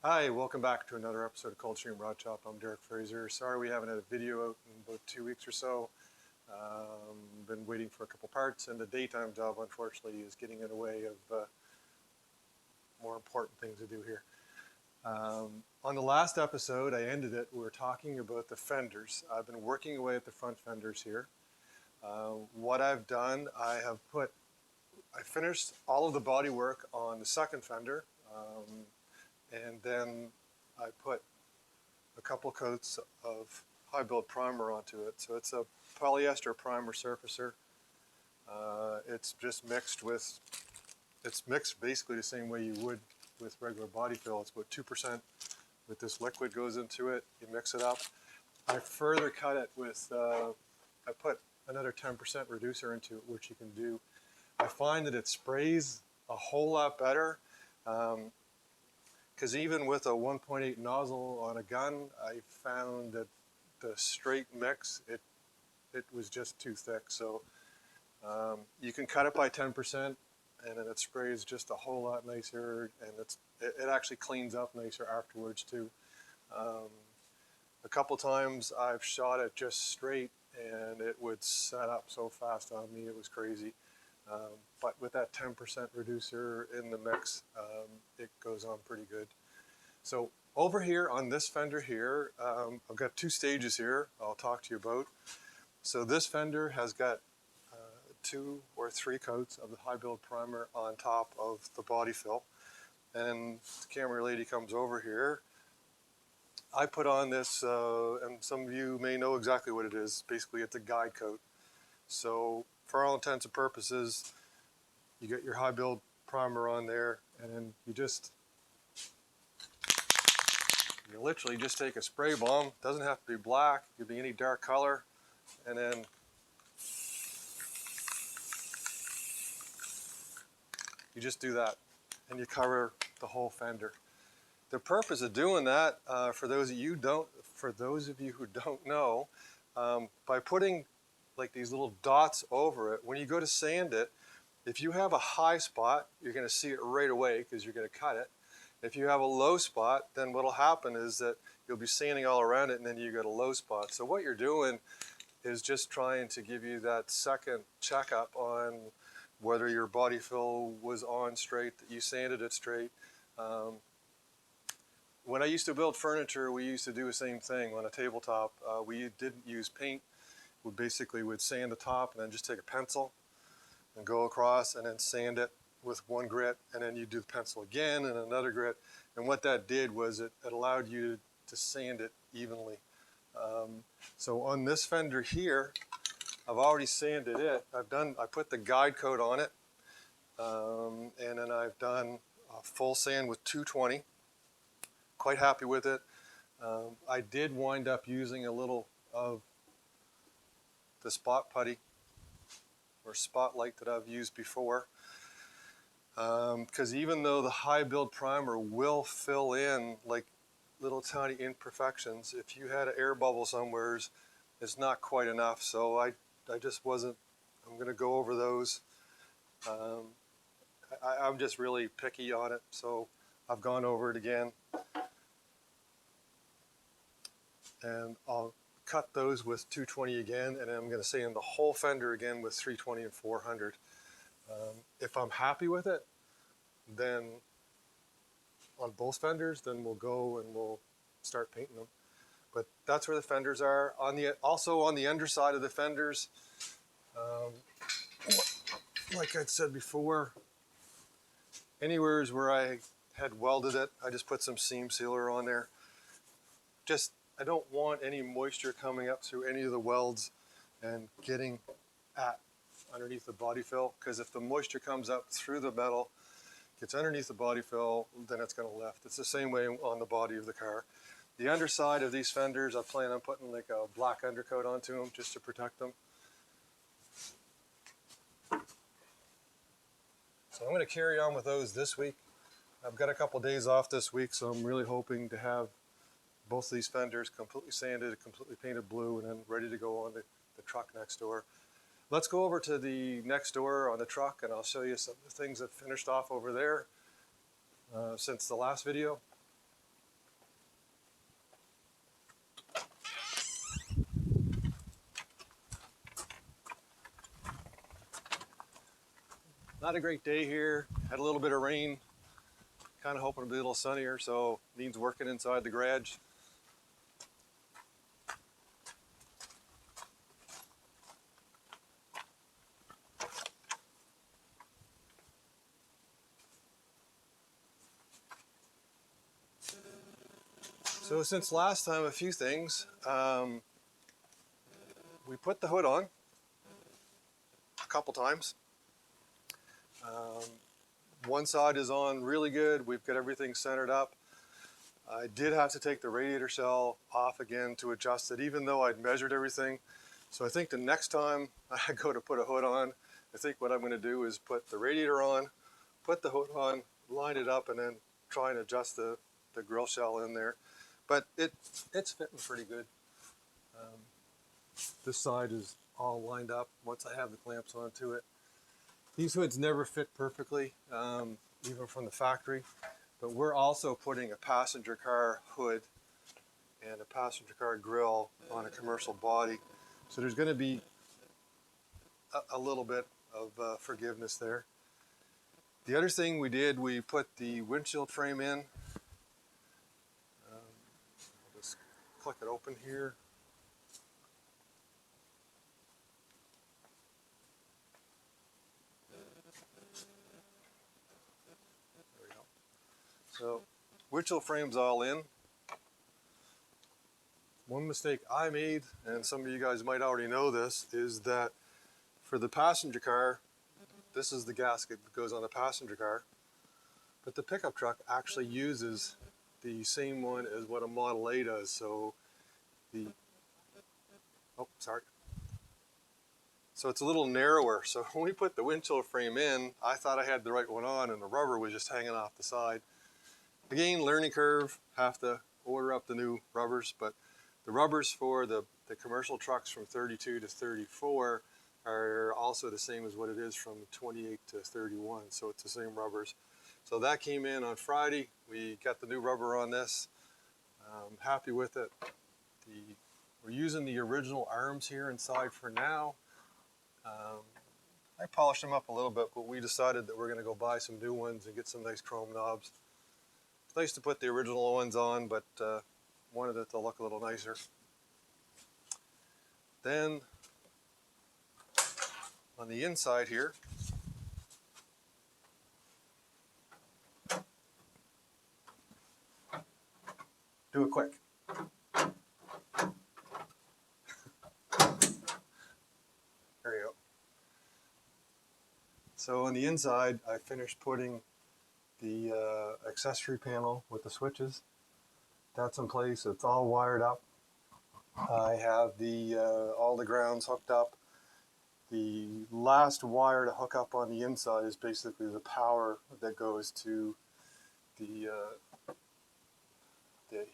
Hi, welcome back to another episode of Coldstream Rod Shop. I'm Derek Fraser. Sorry we haven't had a video out in about 2 weeks or so. Been waiting for a couple parts, and the daytime job, unfortunately, is getting in the way of more important things to do here. On the last episode, I ended it, we were talking about the fenders. I've been working away at the front fenders here. What I've done, I finished all of the body work on the second fender. And then I put a couple coats of high build primer onto it. So it's a polyester primer surfacer. It's just it's mixed basically the same way you would with regular body fill. It's about 2% with this liquid goes into it. You mix it up. I further cut it with, I put another 10% reducer into it, which you can do. I find that it sprays a whole lot better. Because even with a 1.8 nozzle on a gun, I found that the straight mix, it was just too thick. So you can cut it by 10%, and then it sprays just a whole lot nicer, and it actually cleans up nicer afterwards too. A couple times I've shot it just straight, and it would set up so fast on me, it was crazy. But with that 10% reducer in the mix, it goes on pretty good. So over here on this fender here, I've got two stages here I'll talk to you about. So this fender has got 2 or 3 coats of the high build primer on top of the body fill. And the camera lady comes over here. I put on this, and some of you may know exactly what it is. Basically, it's a guide coat. So for all intents and purposes, you get your high build primer on there, and then you literally just take a spray bomb. It doesn't have to be black, it could be any dark color, and then you just do that, and you cover the whole fender. The purpose of doing that, for those of you who don't know, by putting like these little dots over it, when you go to sand it, if you have a high spot, you're going to see it right away because you're going to cut it. If you have a low spot, then what'll happen is that you'll be sanding all around it, and then you get a low spot. So what you're doing is just trying to give you that second checkup on whether your body fill was on straight, that you sanded it straight. When I used to build furniture, we used to do the same thing on a tabletop. We didn't use paint. We basically would sand the top and then just take a pencil and go across and then sand it with one grit, and then you do the pencil again and another grit. And what that did was it allowed you to sand it evenly. So on this fender here, I've already sanded it. I put the guide coat on it, and then I've done a full sand with 220. Quite happy with it. I did wind up using a little of the spot putty or spotlight that I've used before, because even though the high build primer will fill in like little tiny imperfections, if you had an air bubble somewhere, it's not quite enough. So I just wasn't. I'm going to go over those. I'm just really picky on it, so I've gone over it again, and I'll cut those with 220 again, and then I'm going to sand the whole fender again with 320 and 400. If I'm happy with it, then on both fenders, then we'll go and we'll start painting them. But that's where the fenders are. Also on the underside of the fenders, like I said before, anywhere where I had welded it, I just put some seam sealer on there. I don't want any moisture coming up through any of the welds and getting underneath the body fill, because if the moisture comes up through the metal, gets underneath the body fill, then it's going to lift. It's the same way on the body of the car. The underside of these fenders, I plan on putting like a black undercoat onto them just to protect them. So I'm going to carry on with those this week. I've got a couple days off this week, so I'm really hoping to have both of these fenders completely sanded, completely painted blue, and then ready to go on the truck next door. Let's go over to the next door on the truck, and I'll show you some of the things that finished off over there since the last video. Not a great day here. Had a little bit of rain. Kind of hoping to be a little sunnier, so needs working inside the garage. So since last time, a few things. We put the hood on a couple times. One side is on really good. We've got everything centered up. I did have to take the radiator shell off again to adjust it, even though I'd measured everything. So I think the next time I go to put a hood on, I think what I'm going to do is put the radiator on, put the hood on, line it up, and then try and adjust the grill shell in there. But it's fitting pretty good. This side is all lined up once I have the clamps onto it. These hoods never fit perfectly, even from the factory, but we're also putting a passenger car hood and a passenger car grill on a commercial body. So there's going to be a little bit of forgiveness there. The other thing we did, we put the windshield frame in. I'll just click it open here. So, windshield frame's all in. One mistake I made, and some of you guys might already know this, is that for the passenger car, this is the gasket that goes on the passenger car, but the pickup truck actually uses the same one as what a Model A does. So so it's a little narrower. So when we put the windshield frame in, I thought I had the right one on, and the rubber was just hanging off the side. Again, learning curve, have to order up the new rubbers, but the rubbers for the commercial trucks from 32 to 34 are also the same as what it is from 28 to 31, so it's the same rubbers. So that came in on Friday. We got the new rubber on this. Happy with it. We're using the original arms here inside for now. I polished them up a little bit, but we decided that we're going to go buy some new ones and get some nice chrome knobs. It's nice to put the original ones on, but wanted it to look a little nicer. Then on the inside here, do it quick. There you go. So on the inside, I finished putting the accessory panel with the switches. That's in place. It's all wired up. I have all the grounds hooked up. The last wire to hook up on the inside is basically the power that goes to the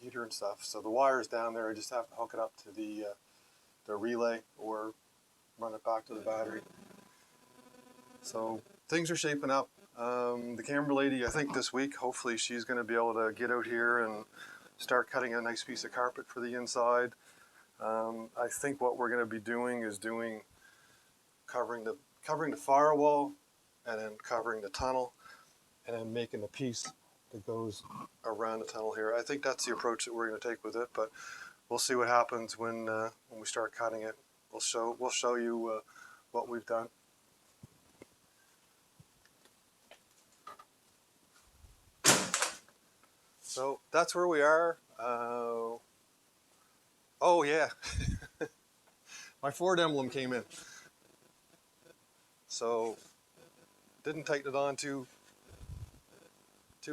heater and stuff. So the wire is down there. I just have to hook it up to the relay or run it back to the battery. So things are shaping up. The camera lady, I think this week, hopefully she's going to be able to get out here and start cutting a nice piece of carpet for the inside. I think what we're going to be doing is covering the firewall, and then covering the tunnel, and then making the piece that goes around the tunnel here. I think that's the approach that we're going to take with it, but we'll see what happens when we start cutting it. We'll show you what we've done. So that's where we are. Oh yeah, my Ford emblem came in. So didn't tighten it on too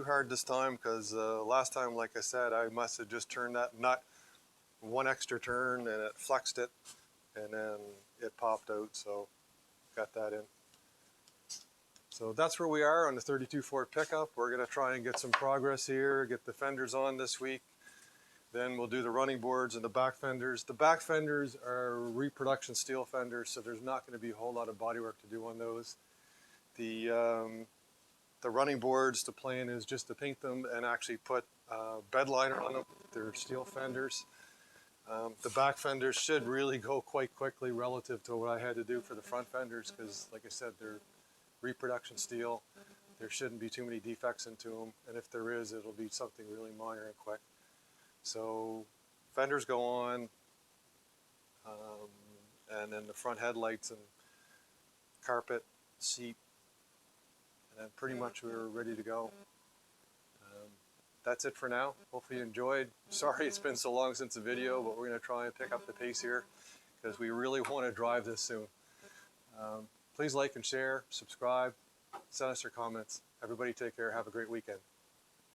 hard this time, because last time, like I said, I must have just turned that nut one extra turn and it flexed it, and then it popped out. So got that in. So that's where we are on the 32 Ford pickup. We're going to try and get some progress here, get the fenders on this week. Then we'll do the running boards and the back fenders. The back fenders are reproduction steel fenders, so there's not going to be a whole lot of bodywork to do on those. The running boards, the plan is just to paint them and actually put bed liner on them. They're steel fenders. The back fenders should really go quite quickly relative to what I had to do for the front fenders, because, like I said, they're reproduction steel. There shouldn't be too many defects into them, and if there is, it'll be something really minor and quick. So fenders go on, and then the front headlights and carpet, seat, and then pretty much we're ready to go. That's it for now. Hopefully you enjoyed. Sorry it's been so long since the video, but we're going to try and pick up the pace here because we really want to drive this soon. Please like and share, subscribe, send us your comments. Everybody take care. Have a great weekend.